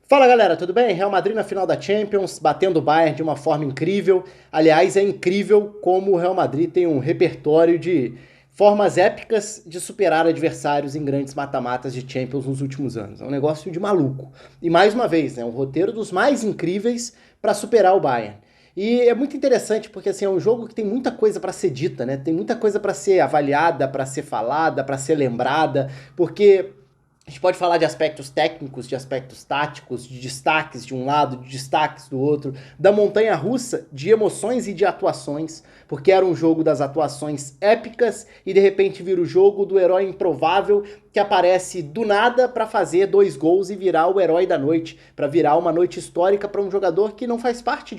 Fala galera, tudo bem? Real Madrid na final da Champions, batendo o Bayern de uma forma incrível. Aliás, é incrível como o Real Madrid tem um repertório de formas épicas de superar adversários em grandes mata-matas de Champions nos últimos anos. É um negócio de maluco. E mais uma vez, né, um roteiro dos mais incríveis para superar o Bayern. E é muito interessante porque assim, é um jogo que tem muita coisa para ser dita, né? Tem muita coisa para ser avaliada, para ser falada, para ser lembrada, porque a gente pode falar de aspectos técnicos, de aspectos táticos, de destaques de um lado, de destaques do outro, da montanha-russa de emoções e de atuações, porque era um jogo das atuações épicas e de repente vira o jogo do herói improvável que aparece do nada para fazer 2 gols e virar o herói da noite, para virar uma noite histórica para um jogador que não faz parte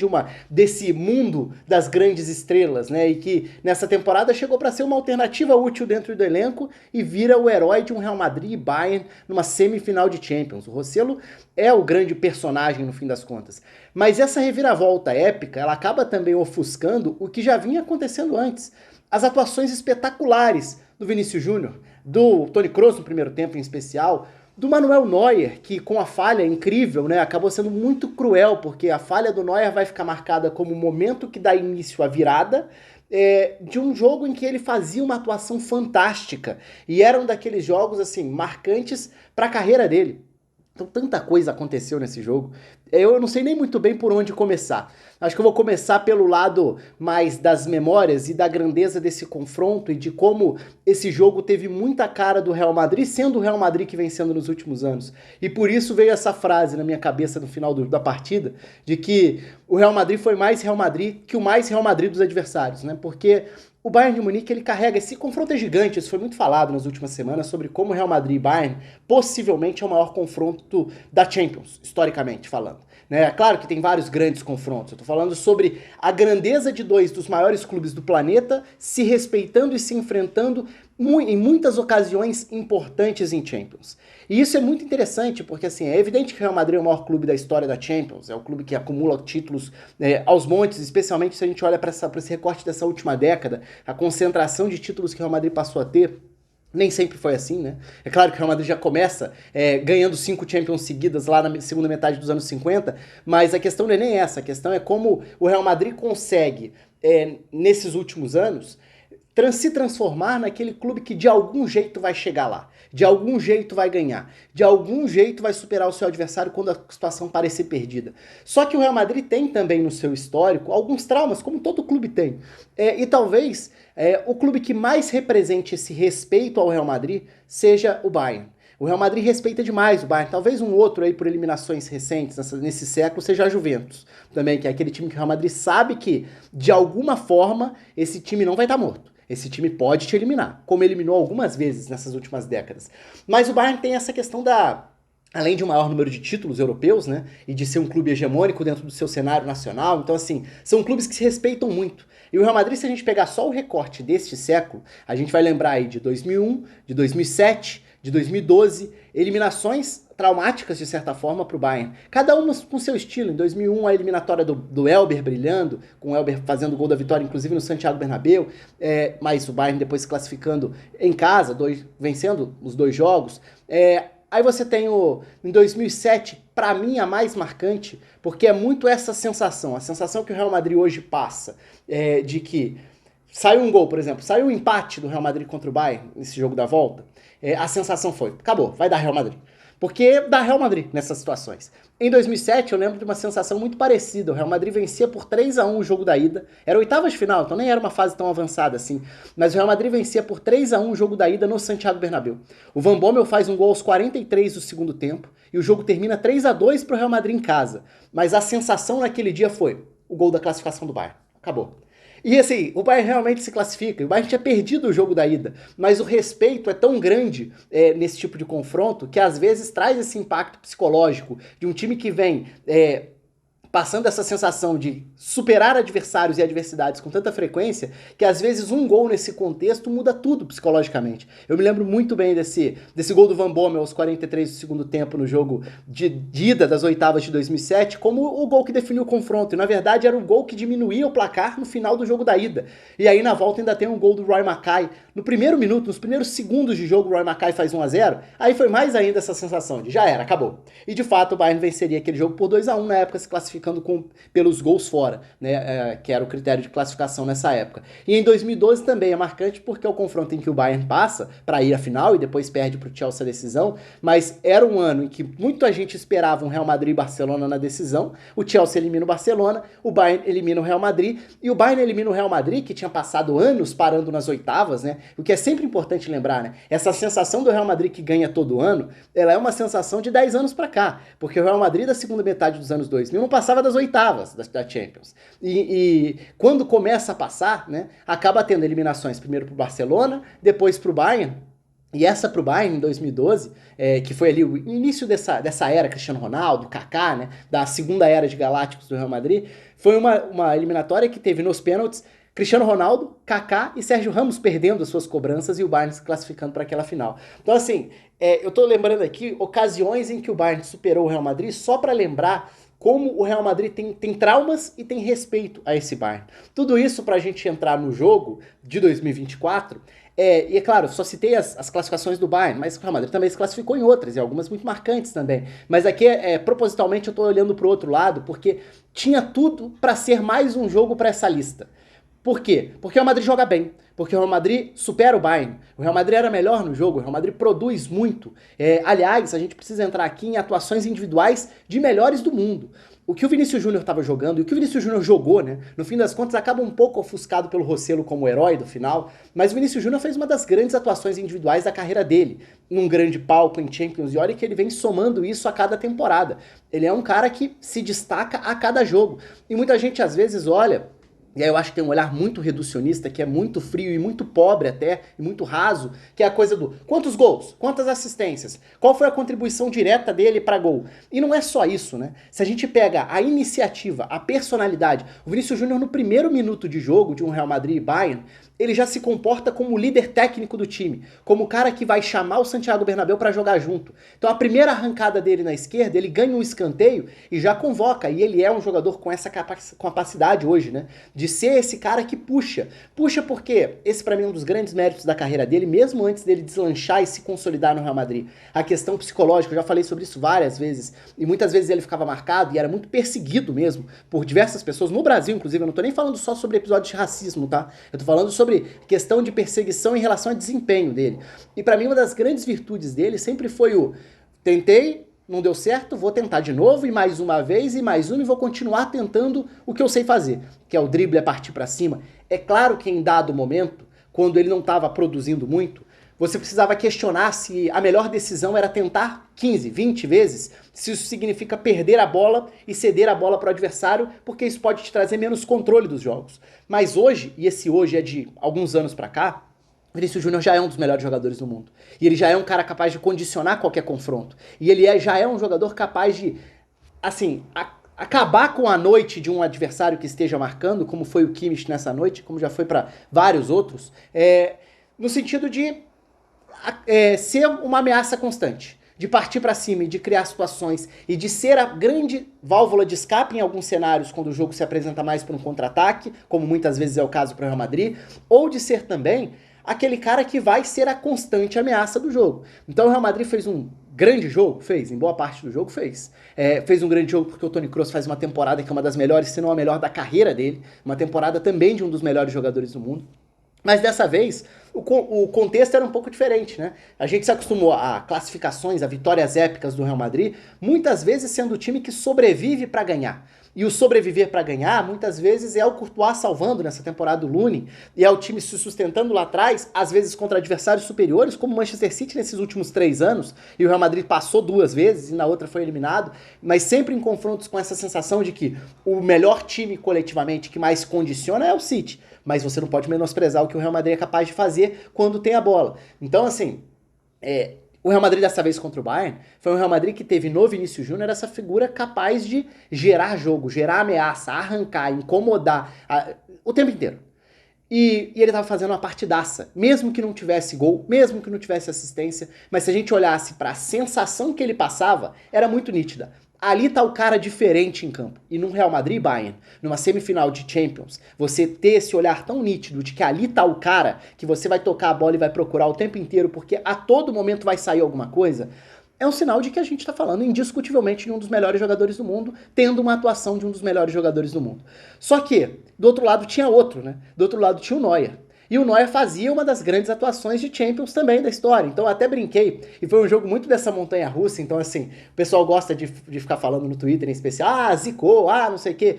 desse mundo das grandes estrelas, né? E que nessa temporada chegou para ser uma alternativa útil dentro do elenco e vira o herói de um Real Madrid e Bayern numa semifinal de Champions. O Rossello é o grande personagem no fim das contas. Mas essa reviravolta épica, ela acaba também ofuscando o que já vinha acontecendo antes. As atuações espetaculares do Vinícius Júnior, do Toni Kroos no primeiro tempo em especial, do Manuel Neuer, que com a falha incrível, né, acabou sendo muito cruel, porque a falha do Neuer vai ficar marcada como o momento que dá início à virada, de um jogo em que ele fazia uma atuação fantástica e era um daqueles jogos assim marcantes para a carreira dele. Então tanta coisa aconteceu nesse jogo. Eu não sei nem muito bem por onde começar. Acho que eu vou começar pelo lado mais das memórias e da grandeza desse confronto e de como esse jogo teve muita cara do Real Madrid, sendo o Real Madrid que vencendo nos últimos anos. E por isso veio essa frase na minha cabeça no final da partida, de que o Real Madrid foi mais Real Madrid que o mais Real Madrid dos adversários, né? Porque o Bayern de Munique, ele carrega esse confronto é gigante, isso foi muito falado nas últimas semanas sobre como o Real Madrid e Bayern possivelmente é o maior confronto da Champions, historicamente falando. Né? Claro que tem vários grandes confrontos, eu tô falando sobre a grandeza de dois dos maiores clubes do planeta se respeitando e se enfrentando em muitas ocasiões importantes em Champions. E isso é muito interessante, porque assim, é evidente que o Real Madrid é o maior clube da história da Champions, é o clube que acumula títulos aos montes, especialmente se a gente olha para esse recorte dessa última década, a concentração de títulos que o Real Madrid passou a ter. Nem sempre foi assim, né? É claro que o Real Madrid já começa ganhando 5 Champions seguidas lá na segunda metade dos anos 50, mas a questão não é nem essa, a questão é como o Real Madrid consegue, nesses últimos anos, se transformar naquele clube que de algum jeito vai chegar lá, de algum jeito vai ganhar, de algum jeito vai superar o seu adversário quando a situação parecer perdida. Só que o Real Madrid tem também no seu histórico alguns traumas, como todo clube tem. E talvez o clube que mais represente esse respeito ao Real Madrid seja o Bayern. O Real Madrid respeita demais o Bayern. Talvez um outro aí por eliminações recentes nesse século seja a Juventus, também, que é aquele time que o Real Madrid sabe que, de alguma forma, esse time não vai estar morto. Esse time pode te eliminar, como eliminou algumas vezes nessas últimas décadas. Mas o Bayern tem essa questão além de um maior número de títulos europeus, né, e de ser um clube hegemônico dentro do seu cenário nacional, então assim, são clubes que se respeitam muito. E o Real Madrid, se a gente pegar só o recorte deste século, a gente vai lembrar aí de 2001, de 2007, de 2012, eliminações traumáticas de certa forma para o Bayern. Cada uma com seu estilo. Em 2001 a eliminatória do Elber brilhando, com o Elber fazendo o gol da vitória, inclusive no Santiago Bernabéu, mas o Bayern depois se classificando em casa, vencendo os 2 jogos. Aí você tem em 2007, para mim a mais marcante, porque é muito essa sensação, a sensação que o Real Madrid hoje passa, de que saiu um gol, por exemplo, saiu um empate do Real Madrid contra o Bayern nesse jogo da volta, a sensação foi, acabou, vai dar Real Madrid. Porque dá Real Madrid nessas situações. Em 2007 eu lembro de uma sensação muito parecida. O Real Madrid vencia por 3-1 o jogo da ida. Era oitavas de final, então nem era uma fase tão avançada assim. Mas o Real Madrid vencia por 3-1 o jogo da ida no Santiago Bernabéu. O Van Bommel faz um gol aos 43 do segundo tempo e o jogo termina 3-2 para o Real Madrid em casa. Mas a sensação naquele dia foi o gol da classificação do Bayern. Acabou. E assim, o Bayern realmente se classifica. O Bayern tinha perdido o jogo da ida, mas o respeito é tão grande nesse tipo de confronto que às vezes traz esse impacto psicológico de um time que vem passando essa sensação de superar adversários e adversidades com tanta frequência, que às vezes um gol nesse contexto muda tudo psicologicamente. Eu me lembro muito bem desse gol do Van Bommel aos 43 do segundo tempo no jogo de ida das oitavas de 2007, como o gol que definiu o confronto. E na verdade era o gol que diminuía o placar no final do jogo da ida. E aí na volta ainda tem um gol do Roy Mackay. No primeiro minuto, nos primeiros segundos de jogo, o Roy Mackay faz 1-0. Aí foi mais ainda essa sensação de já era, acabou. E de fato o Bayern venceria aquele jogo por 2-1 na época, se classificando pelos gols fora, né, que era o critério de classificação nessa época. E em 2012 também é marcante porque é o confronto em que o Bayern passa para ir à final e depois perde para o Chelsea a decisão, mas era um ano em que muita gente esperava um Real Madrid e Barcelona na decisão, o Chelsea elimina o Barcelona, o Bayern elimina o Real Madrid, e o Bayern elimina o Real Madrid, que tinha passado anos parando nas oitavas, né, o que é sempre importante lembrar, né, essa sensação do Real Madrid que ganha todo ano, ela é uma sensação de 10 anos para cá, porque o Real Madrid da segunda metade dos anos 2000 não passava das oitavas da Champions. E quando começa a passar, né, acaba tendo eliminações primeiro pro Barcelona, depois pro Bayern, e essa pro Bayern em 2012, que foi ali o início dessa era Cristiano Ronaldo, Kaká, né, da segunda era de Galácticos do Real Madrid, foi uma eliminatória que teve nos pênaltis Cristiano Ronaldo, Kaká e Sérgio Ramos perdendo as suas cobranças e o Bayern se classificando para aquela final. Então assim, eu tô lembrando aqui ocasiões em que o Bayern superou o Real Madrid só para lembrar como o Real Madrid tem traumas e tem respeito a esse Bayern. Tudo isso pra gente entrar no jogo de 2024, e é claro, só citei as classificações do Bayern, mas o Real Madrid também se classificou em outras, e algumas muito marcantes também. Mas aqui, propositalmente, eu tô olhando pro outro lado, porque tinha tudo pra ser mais um jogo pra essa lista. Por quê? Porque o Real Madrid joga bem, porque o Real Madrid supera o Bayern, o Real Madrid era melhor no jogo, o Real Madrid produz muito. Aliás, a gente precisa entrar aqui em atuações individuais de melhores do mundo. O que o Vinícius Júnior estava jogando, e o que o Vinícius Júnior jogou, né? No fim das contas, acaba um pouco ofuscado pelo Rossello como herói do final, mas o Vinícius Júnior fez uma das grandes atuações individuais da carreira dele, num grande palco em Champions, e olha que ele vem somando isso a cada temporada. Ele é um cara que se destaca a cada jogo. E muita gente, às vezes, olha... E aí eu acho que tem um olhar muito reducionista, que é muito frio e muito pobre até, e muito raso, que é a coisa do quantos gols, quantas assistências, qual foi a contribuição direta dele para gol. E não é só isso, né? Se a gente pega a iniciativa, a personalidade, o Vinícius Júnior no primeiro minuto de jogo de um Real Madrid e Bayern, ele já se comporta como o líder técnico do time, como o cara que vai chamar o Santiago Bernabéu para jogar junto. Então a primeira arrancada dele na esquerda, ele ganha um escanteio e já convoca, e ele é um jogador com essa capacidade hoje, né, de ser esse cara que puxa. Puxa porque esse para mim é um dos grandes méritos da carreira dele, mesmo antes dele deslanchar e se consolidar no Real Madrid. A questão psicológica, eu já falei sobre isso várias vezes, e muitas vezes ele ficava marcado e era muito perseguido mesmo por diversas pessoas, no Brasil inclusive, eu não tô nem falando só sobre episódios de racismo, tá? Eu tô falando sobre questão de perseguição em relação ao desempenho dele. E para mim uma das grandes virtudes dele sempre foi o tentei, não deu certo, vou tentar de novo e mais uma vez e mais uma e vou continuar tentando o que eu sei fazer, que é o drible, é partir para cima. É claro que em dado momento, quando ele não estava produzindo muito, você precisava questionar se a melhor decisão era tentar 15, 20 vezes, se isso significa perder a bola e ceder a bola para o adversário, porque isso pode te trazer menos controle dos jogos. Mas hoje, e esse hoje é de alguns anos para cá, Vinícius Júnior já é um dos melhores jogadores do mundo. E ele já é um cara capaz de condicionar qualquer confronto. E ele já é um jogador capaz de, assim, acabar com a noite de um adversário que esteja marcando, como foi o Kimmich nessa noite, como já foi para vários outros, no sentido de ser uma ameaça constante, de partir para cima e de criar situações e de ser a grande válvula de escape em alguns cenários quando o jogo se apresenta mais para um contra-ataque, como muitas vezes é o caso para o Real Madrid, ou de ser também aquele cara que vai ser a constante ameaça do jogo. Então o Real Madrid fez um grande jogo? Fez, em boa parte do jogo fez. Fez um grande jogo porque o Toni Kroos faz uma temporada que é uma das melhores, se não a melhor da carreira dele, uma temporada também de um dos melhores jogadores do mundo. Mas dessa vez, o contexto era um pouco diferente, né? A gente se acostumou a classificações, a vitórias épicas do Real Madrid, muitas vezes sendo o time que sobrevive para ganhar. E o sobreviver para ganhar, muitas vezes, é o Courtois salvando nessa temporada o Looney, e é o time se sustentando lá atrás, às vezes contra adversários superiores, como o Manchester City nesses últimos 3 anos, e o Real Madrid passou 2 vezes e na outra foi eliminado, mas sempre em confrontos com essa sensação de que o melhor time coletivamente que mais condiciona é o City, mas você não pode menosprezar o que o Real Madrid é capaz de fazer quando tem a bola. Então, assim, O Real Madrid dessa vez contra o Bayern foi um Real Madrid que teve no Vinícius Júnior essa figura capaz de gerar jogo, gerar ameaça, arrancar, incomodar o tempo inteiro. E ele estava fazendo uma partidaça, mesmo que não tivesse gol, mesmo que não tivesse assistência, mas se a gente olhasse para a sensação que ele passava, era muito nítida. Ali tá o cara diferente em campo. E num Real Madrid e Bayern, numa semifinal de Champions, você ter esse olhar tão nítido de que ali tá o cara que você vai tocar a bola e vai procurar o tempo inteiro porque a todo momento vai sair alguma coisa, é um sinal de que a gente está falando indiscutivelmente de um dos melhores jogadores do mundo, tendo uma atuação de um dos melhores jogadores do mundo. Só que, do outro lado tinha outro, né? Do outro lado tinha o Neuer. E o Neuer fazia uma das grandes atuações de Champions também da história. Então eu até brinquei, e foi um jogo muito dessa montanha-russa, então assim, o pessoal gosta de ficar falando no Twitter em especial, zicou, não sei o quê.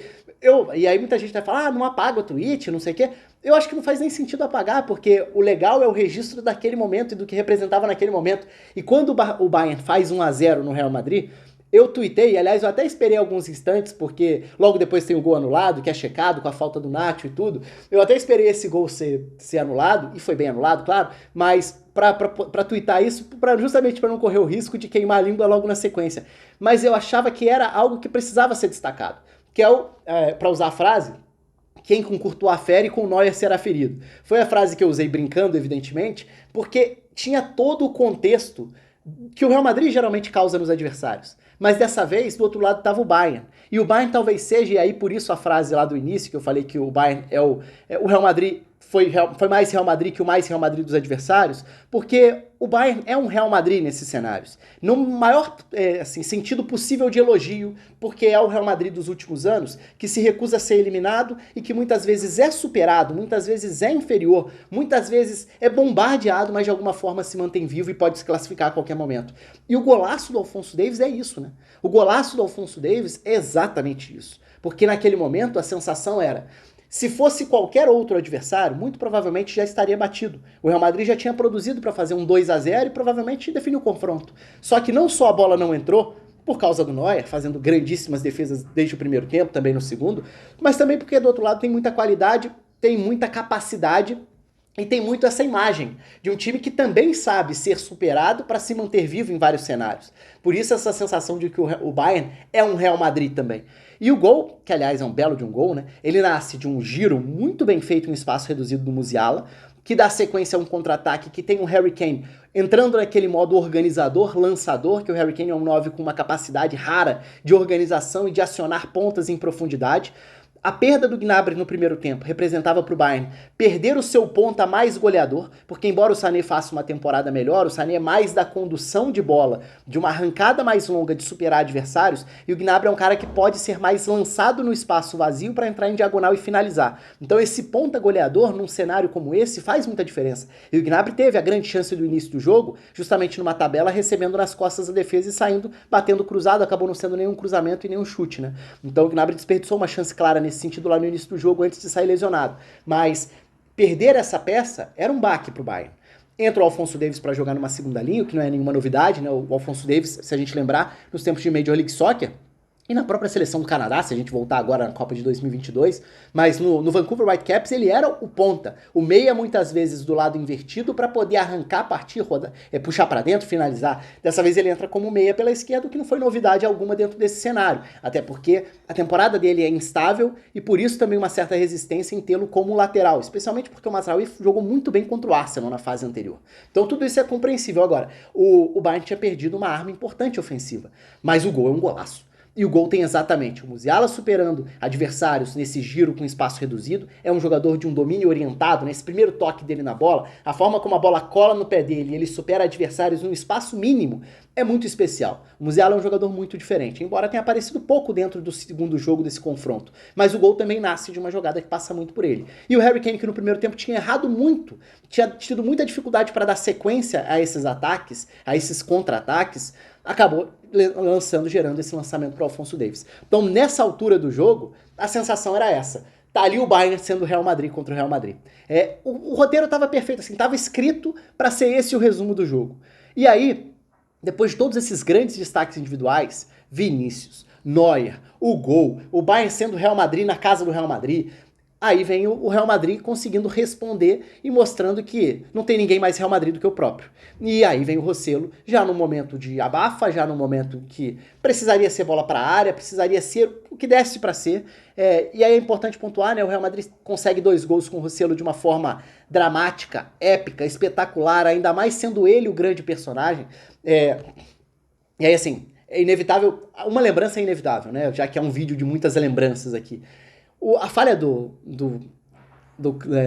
E aí muita gente vai falar, não apaga o tweet, não sei o quê. Eu acho que não faz nem sentido apagar, porque o legal é o registro daquele momento e do que representava naquele momento. E quando o Bayern faz 1-0 no Real Madrid, eu tuitei, aliás, eu até esperei alguns instantes, porque logo depois tem o gol anulado, que é checado com a falta do Nacho e tudo. Eu até esperei esse gol ser anulado, e foi bem anulado, claro, mas pra tuitar isso, justamente para não correr o risco de queimar a língua logo na sequência. Mas eu achava que era algo que precisava ser destacado, que é para usar a frase, quem com Courtois fere, com Neuer será ferido. Foi a frase que eu usei brincando, evidentemente, porque tinha todo o contexto que o Real Madrid geralmente causa nos adversários. Mas dessa vez, do outro lado estava o Bayern. E o Bayern talvez seja, e aí por isso a frase lá do início, que eu falei que o Bayern o Real Madrid foi mais Real Madrid que o mais Real Madrid dos adversários, porque o Bayern é um Real Madrid nesses cenários. No maior sentido possível de elogio, porque é o Real Madrid dos últimos anos, que se recusa a ser eliminado e que muitas vezes é superado, muitas vezes é inferior, muitas vezes é bombardeado, mas de alguma forma se mantém vivo e pode se classificar a qualquer momento. E o golaço do Alphonso Davies é isso, né? O golaço do Alphonso Davies é exatamente isso. Porque naquele momento a sensação era, se fosse qualquer outro adversário, muito provavelmente já estaria batido. O Real Madrid já tinha produzido para fazer um 2-0 e provavelmente definiu o confronto. Só que não só a bola não entrou, por causa do Neuer, fazendo grandíssimas defesas desde o primeiro tempo, também no segundo, mas também porque do outro lado tem muita qualidade, tem muita capacidade e tem muito essa imagem de um time que também sabe ser superado para se manter vivo em vários cenários. Por isso essa sensação de que o Bayern é um Real Madrid também. E o gol, que aliás é um belo de um gol, né? Ele nasce de um giro muito bem feito em espaço reduzido do Musiala, que dá sequência a um contra-ataque que tem um Harry Kane entrando naquele modo organizador, lançador, que o Harry Kane é um 9 com uma capacidade rara de organização e de acionar pontas em profundidade. A perda do Gnabry no primeiro tempo representava para o Bayern perder o seu ponta mais goleador, porque embora o Sané faça uma temporada melhor, o Sané é mais da condução de bola, de uma arrancada mais longa de superar adversários, e o Gnabry é um cara que pode ser mais lançado no espaço vazio para entrar em diagonal e finalizar. Então esse ponta goleador num cenário como esse faz muita diferença. E o Gnabry teve a grande chance do início do jogo, justamente numa tabela, recebendo nas costas da defesa e saindo, batendo cruzado, acabou não sendo nenhum cruzamento e nenhum chute, né? Então o Gnabry desperdiçou uma chance clara nesse sentido lá no início do jogo antes de sair lesionado. Mas perder essa peça era um baque pro Bayern. Entra o Alphonso Davies para jogar numa segunda linha, o que não é nenhuma novidade, né? O Alphonso Davies, se a gente lembrar, nos tempos de Major League Soccer, e na própria seleção do Canadá, se a gente voltar agora na Copa de 2022, mas no Vancouver Whitecaps ele era o ponta, o meia muitas vezes do lado invertido para poder arrancar, partir, puxar para dentro, finalizar. Dessa vez ele entra como meia pela esquerda, o que não foi novidade alguma dentro desse cenário, até porque a temporada dele é instável e por isso também uma certa resistência em tê-lo como lateral, especialmente porque o Mazraoui jogou muito bem contra o Arsenal na fase anterior. Então tudo isso é compreensível. Agora, o Bayern tinha perdido uma arma importante ofensiva, mas o gol é um golaço. E o gol tem exatamente o Musiala superando adversários nesse giro com espaço reduzido. É um jogador de um domínio orientado, nesse primeiro toque dele na bola, a forma como a bola cola no pé dele e ele supera adversários num espaço mínimo é muito especial. O Musiala é um jogador muito diferente, embora tenha aparecido pouco dentro do segundo jogo desse confronto. Mas o gol também nasce de uma jogada que passa muito por ele. E o Harry Kane, que no primeiro tempo tinha errado muito, tinha tido muita dificuldade para dar sequência a esses ataques, a esses contra-ataques, acabou gerando esse lançamento para o Alphonso Davies. Então, nessa altura do jogo, a sensação era essa. Tá ali o Bayern sendo o Real Madrid contra o Real Madrid. O roteiro estava perfeito, assim, estava escrito para ser esse o resumo do jogo. E aí, depois de todos esses grandes destaques individuais, Vinícius, Neuer, o gol, o Bayern sendo o Real Madrid na casa do Real Madrid, Aí vem o Real Madrid conseguindo responder e mostrando que não tem ninguém mais Real Madrid do que o próprio. E aí vem o Rossello, já no momento de abafa, já no momento que precisaria ser bola para a área, precisaria ser o que desse para ser. E aí é importante pontuar, né? O Real Madrid consegue 2 gols com o Rossello de uma forma dramática, épica, espetacular, ainda mais sendo ele o grande personagem. E aí, assim, é inevitável, uma lembrança é inevitável, né? Já que é um vídeo de muitas lembranças aqui. A falha do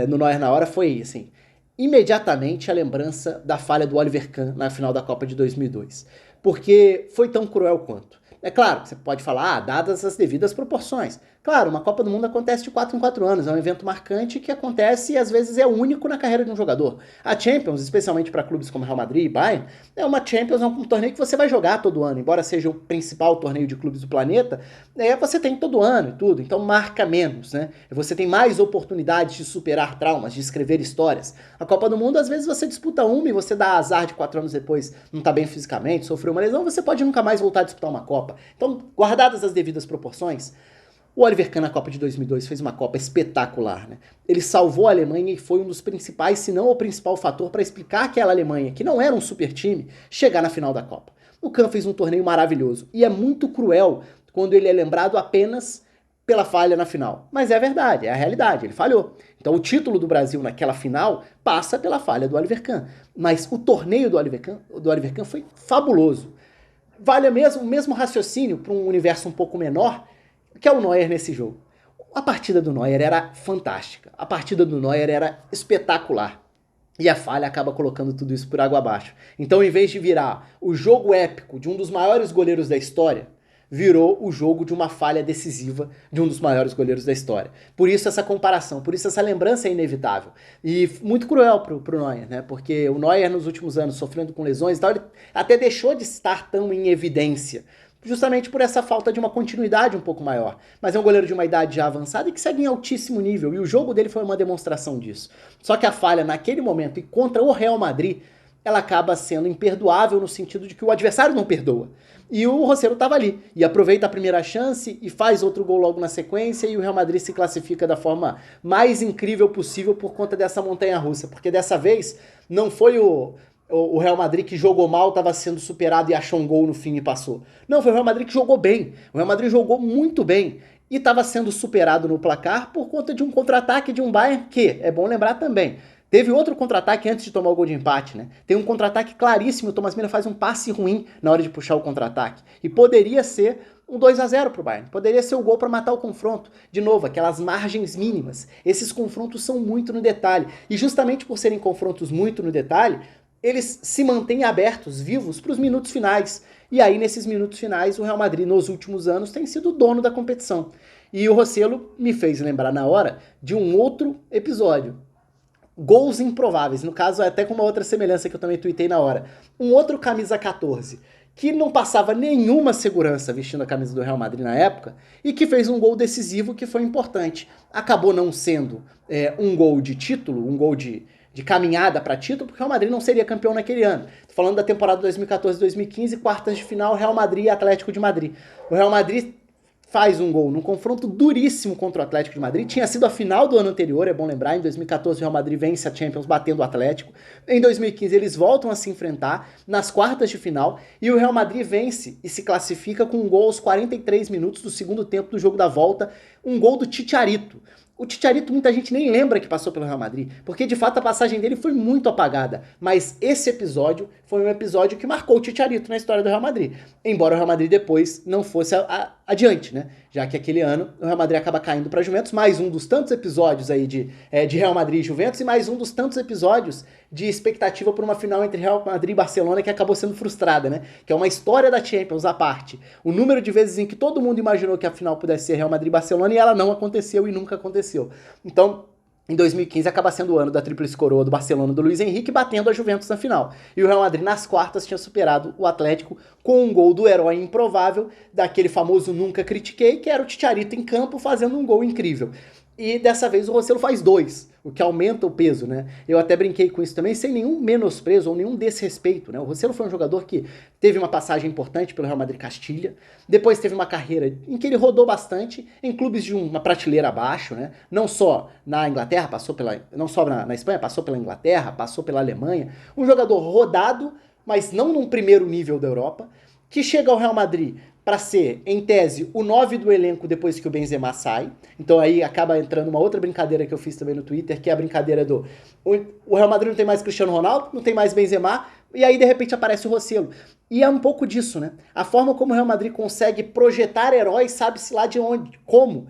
Neuer na hora foi, assim, imediatamente a lembrança da falha do Oliver Kahn na final da Copa de 2002. Porque foi tão cruel quanto. É claro que você pode falar, dadas as devidas proporções. Claro, uma Copa do Mundo acontece de 4 em 4 anos, é um evento marcante que acontece e às vezes é único na carreira de um jogador. A Champions, especialmente para clubes como Real Madrid e Bayern, é uma Champions, é um torneio que você vai jogar todo ano, embora seja o principal torneio de clubes do planeta, você tem todo ano e tudo, então marca menos, né? Você tem mais oportunidades de superar traumas, de escrever histórias. A Copa do Mundo, às vezes você disputa uma e você dá azar de 4 anos depois, não tá bem fisicamente, sofreu uma lesão, você pode nunca mais voltar a disputar uma Copa. Então, guardadas as devidas proporções, o Oliver Kahn na Copa de 2002 fez uma Copa espetacular, né? Ele salvou a Alemanha e foi um dos principais, se não o principal fator para explicar aquela Alemanha, que não era um super time, chegar na final da Copa. O Kahn fez um torneio maravilhoso e é muito cruel quando ele é lembrado apenas pela falha na final. Mas é a verdade, é a realidade, ele falhou. Então o título do Brasil naquela final passa pela falha do Oliver Kahn. Mas o torneio do Oliver Kahn foi fabuloso. Vale o mesmo raciocínio para um universo um pouco menor, que é o Neuer nesse jogo. A partida do Neuer era fantástica. A partida do Neuer era espetacular. E a falha acaba colocando tudo isso por água abaixo. Então, em vez de virar o jogo épico de um dos maiores goleiros da história, virou o jogo de uma falha decisiva de um dos maiores goleiros da história. Por isso essa comparação, por isso essa lembrança é inevitável. E muito cruel pro Neuer, né? Porque o Neuer nos últimos anos sofrendo com lesões e tal, ele até deixou de estar tão em evidência, justamente por essa falta de uma continuidade um pouco maior. Mas é um goleiro de uma idade já avançada e que segue em altíssimo nível, e o jogo dele foi uma demonstração disso. Só que a falha naquele momento e contra o Real Madrid, ela acaba sendo imperdoável no sentido de que o adversário não perdoa. E o Rossello estava ali, e aproveita a primeira chance e faz outro gol logo na sequência, e o Real Madrid se classifica da forma mais incrível possível por conta dessa montanha-russa, porque dessa vez não foi o Real Madrid que jogou mal, estava sendo superado e achou um gol no fim e passou. Não, foi o Real Madrid que jogou bem, o Real Madrid jogou muito bem, e estava sendo superado no placar por conta de um contra-ataque de um Bayern que, é bom lembrar também, teve outro contra-ataque antes de tomar o gol de empate, né? Tem um contra-ataque claríssimo, o Thomas Müller faz um passe ruim na hora de puxar o contra-ataque. E poderia ser um 2-0 pro Bayern, poderia ser o gol para matar o confronto. De novo, aquelas margens mínimas. Esses confrontos são muito no detalhe. E justamente por serem confrontos muito no detalhe, eles se mantêm abertos, vivos, para os minutos finais. E aí, nesses minutos finais, o Real Madrid, nos últimos anos, tem sido o dono da competição. E o Rossello me fez lembrar na hora de um outro episódio. Gols improváveis, no caso até com uma outra semelhança que eu também tuitei na hora. Um outro camisa 14, que não passava nenhuma segurança vestindo a camisa do Real Madrid na época, e que fez um gol decisivo que foi importante. Acabou não sendo um gol de título, um gol de caminhada para título, porque o Real Madrid não seria campeão naquele ano. Tô falando da temporada 2014-2015, quartas de final, Real Madrid e Atlético de Madrid. O Real Madrid faz um gol num confronto duríssimo contra o Atlético de Madrid. Tinha sido a final do ano anterior, é bom lembrar. Em 2014 o Real Madrid vence a Champions batendo o Atlético. Em 2015 eles voltam a se enfrentar nas quartas de final e o Real Madrid vence e se classifica com um gol aos 43 minutos do segundo tempo do jogo da volta. Um gol do Chicharito. O Chicharito muita gente nem lembra que passou pelo Real Madrid, porque de fato a passagem dele foi muito apagada. Mas esse episódio foi um episódio que marcou o Chicharito na história do Real Madrid. Embora o Real Madrid depois não fosse adiante, né? Já que aquele ano o Real Madrid acaba caindo para a Juventus, mais um dos tantos episódios aí de Real Madrid e Juventus, e mais um dos tantos episódios de expectativa por uma final entre Real Madrid e Barcelona que acabou sendo frustrada, né? Que é uma história da Champions à parte. O número de vezes em que todo mundo imaginou que a final pudesse ser Real Madrid e Barcelona e ela não aconteceu e nunca aconteceu. Então, em 2015 acaba sendo o ano da tríplice coroa do Barcelona do Luiz Henrique batendo a Juventus na final. E o Real Madrid nas quartas tinha superado o Atlético com um gol do herói improvável, daquele famoso nunca critiquei, que era o Chicharito em campo fazendo um gol incrível. e dessa vez o Rossello faz 2, o que aumenta o peso, né? Eu até brinquei com isso também, sem nenhum menosprezo ou nenhum desrespeito, né? O Rossello foi um jogador que teve uma passagem importante pelo Real Madrid Castilha, depois teve uma carreira em que ele rodou bastante em clubes de uma prateleira abaixo, né? Não só na Inglaterra, não só na Espanha, passou pela Inglaterra, passou pela Alemanha. Um jogador rodado, mas não num primeiro nível da Europa, que chega ao Real Madrid para ser, em tese, o 9 do elenco depois que o Benzema sai. Então aí acaba entrando uma outra brincadeira que eu fiz também no Twitter, que é a brincadeira do... O Real Madrid não tem mais Cristiano Ronaldo, não tem mais Benzema, e aí de repente aparece o Rossello. E é um pouco disso, né? A forma como o Real Madrid consegue projetar heróis, sabe-se lá de onde, como.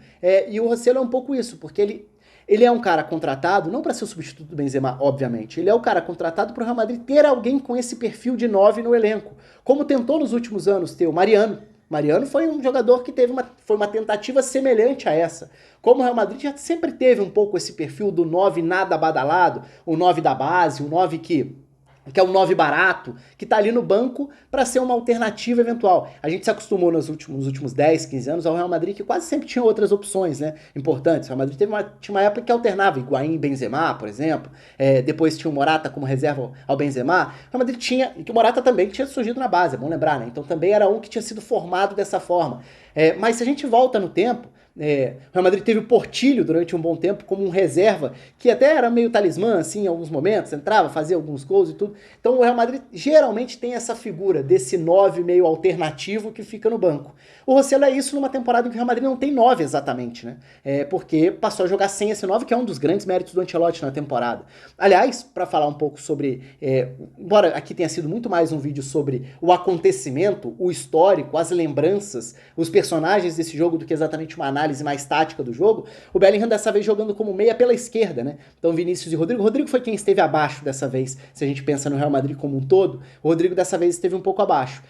E o Rossello é um pouco isso, porque ele é um cara contratado, não para ser o substituto do Benzema, obviamente. Ele é o cara contratado para o Real Madrid ter alguém com esse perfil de 9 no elenco. Como tentou nos últimos anos ter o Mariano. Mariano foi um jogador que foi uma tentativa semelhante a essa. Como o Real Madrid já sempre teve um pouco esse perfil do 9 nada badalado, o 9 da base, o 9 que é um 9 barato, que tá ali no banco para ser uma alternativa eventual. A gente se acostumou nos últimos 10, 15 anos ao Real Madrid, que quase sempre tinha outras opções, né, importantes. O Real Madrid tinha uma época que alternava Higuaín e Benzema, por exemplo. Depois tinha o Morata como reserva ao Benzema. O Real Madrid tinha, e que o Morata também tinha surgido na base, é bom lembrar, né? Então também era um que tinha sido formado dessa forma. Mas se a gente volta no tempo, o Real Madrid teve o Portilho durante um bom tempo como um reserva, que até era meio talismã, assim, em alguns momentos, entrava, fazia alguns gols e tudo. Então o Real Madrid geralmente tem essa figura desse 9 meio alternativo que fica no banco. O Rossello é isso numa temporada em que o Real Madrid não tem 9 exatamente, né? Porque passou a jogar sem esse 9, que é um dos grandes méritos do Ancelotti na temporada. Aliás, para falar um pouco sobre, embora aqui tenha sido muito mais um vídeo sobre o acontecimento, o histórico, as lembranças, os personagens desse jogo do que exatamente uma análise mais tática do jogo, o Bellingham dessa vez jogando como meia pela esquerda, né? Então Vinícius e Rodrigo. Rodrigo foi quem esteve abaixo dessa vez, se a gente pensa no Real Madrid como um todo. O Rodrigo dessa vez esteve um pouco abaixo.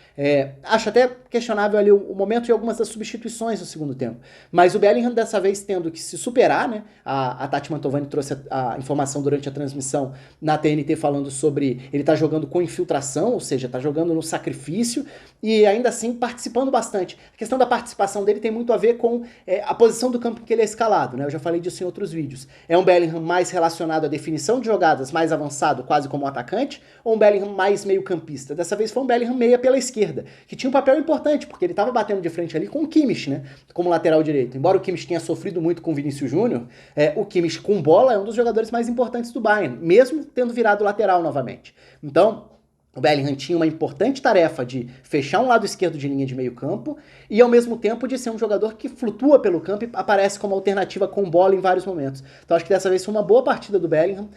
Acho até questionável ali o momento e algumas das substituições no segundo tempo. Mas o Bellingham dessa vez tendo que se superar, né? A Tati Mantovani trouxe a informação durante a transmissão na TNT falando sobre ele tá jogando com infiltração, ou seja, tá jogando no sacrifício e ainda assim participando bastante. A questão da participação dele tem muito a ver com a posição do campo em que ele é escalado, né? Eu já falei disso em outros vídeos. É um Bellingham mais relacionado à definição de jogadas, mais avançado, quase como um atacante, ou um Bellingham mais meio campista? Dessa vez foi um Bellingham meia pela esquerda, que tinha um papel importante, porque ele estava batendo de frente ali com o Kimmich, né? Como lateral direito. Embora o Kimmich tenha sofrido muito com o Vinícius Júnior, o Kimmich com bola é um dos jogadores mais importantes do Bayern, mesmo tendo virado lateral novamente. Então, o Bellingham tinha uma importante tarefa de fechar um lado esquerdo de linha de meio campo e ao mesmo tempo de ser um jogador que flutua pelo campo e aparece como alternativa com bola em vários momentos. Então acho que dessa vez foi uma boa partida do Bellingham.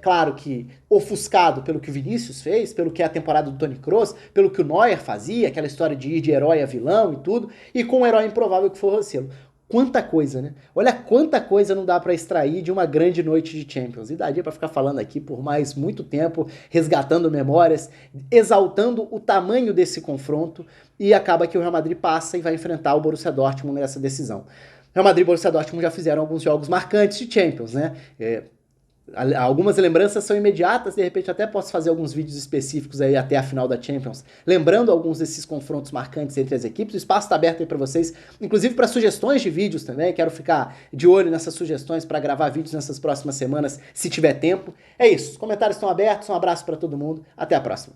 Claro que ofuscado pelo que o Vinícius fez, pelo que é a temporada do Toni Kroos, pelo que o Neuer fazia, aquela história de ir de herói a vilão e tudo, e com um herói improvável que foi o Rossello. Quanta coisa, né? Olha quanta coisa não dá para extrair de uma grande noite de Champions. E daria para ficar falando aqui por mais muito tempo, resgatando memórias, exaltando o tamanho desse confronto, e acaba que o Real Madrid passa e vai enfrentar o Borussia Dortmund nessa decisão. Real Madrid e Borussia Dortmund já fizeram alguns jogos marcantes de Champions, né? Algumas lembranças são imediatas, de repente até posso fazer alguns vídeos específicos aí até a final da Champions, lembrando alguns desses confrontos marcantes entre as equipes. O espaço está aberto aí para vocês, inclusive para sugestões de vídeos também. Quero ficar de olho nessas sugestões para gravar vídeos nessas próximas semanas, se tiver tempo. É isso, os comentários estão abertos, um abraço para todo mundo, até a próxima.